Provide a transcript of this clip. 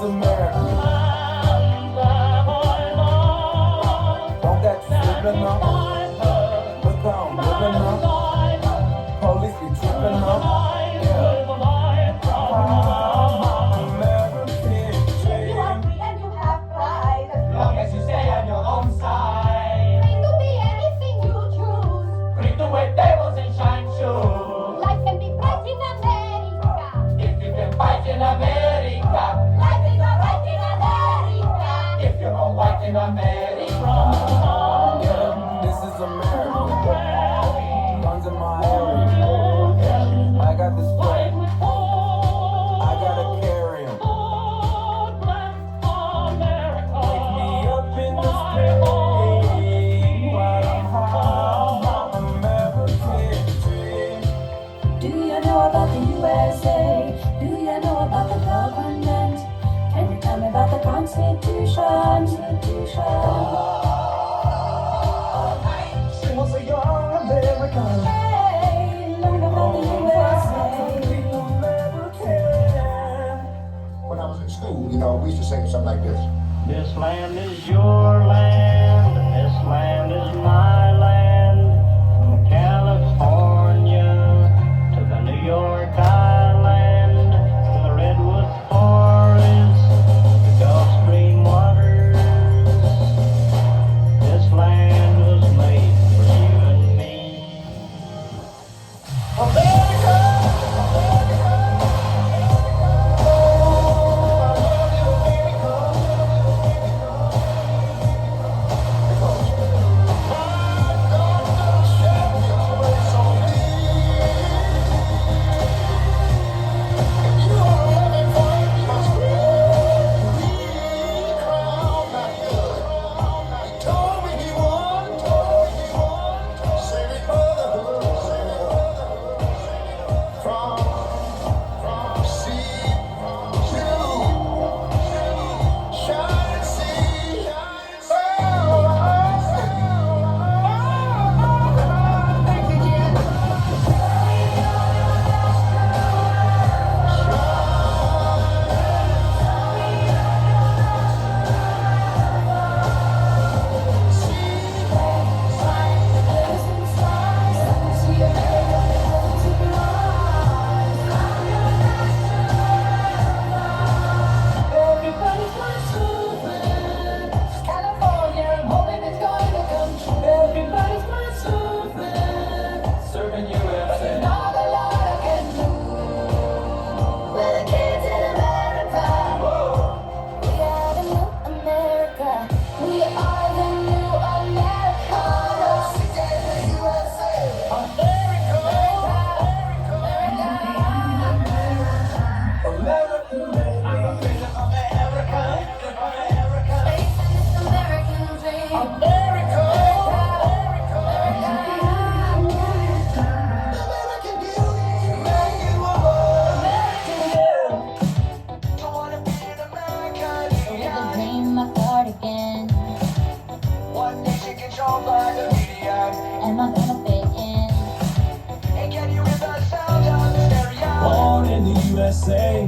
America. Don't got you slipping up. Look how I'm living up. Police be tripping up. Long as you stay on your own side. Free to be anything you choose. Free to wear devils and shine shoes. Life can be bright in America. If you can fight in America. Life is alright in America. If you're all white in America. Yeah, this is America. Guns in my area. I got this flag. I gotta carry 'em. Wake me up in the spring while I'm high. American dream. Do you know about the USA? Do you know about the government? Can you tell me about the Constitution? She was a young American. Hey, learn about the USA. When I was in school, we used to sing something like this. This land is your land, this land is my land. From California to the New York Island, to the Redwood Forest, the Gulf Stream waters. This land was made for you and me. America! Serving USA. Not a lot I can do. We're the kids in America. We are the new America. We are the new America. Faith in this American dream. Dream my cardigan. One nation controlled by the media. Am I gonna fit in? And can you hear the sound of the stereo? Born in the USA.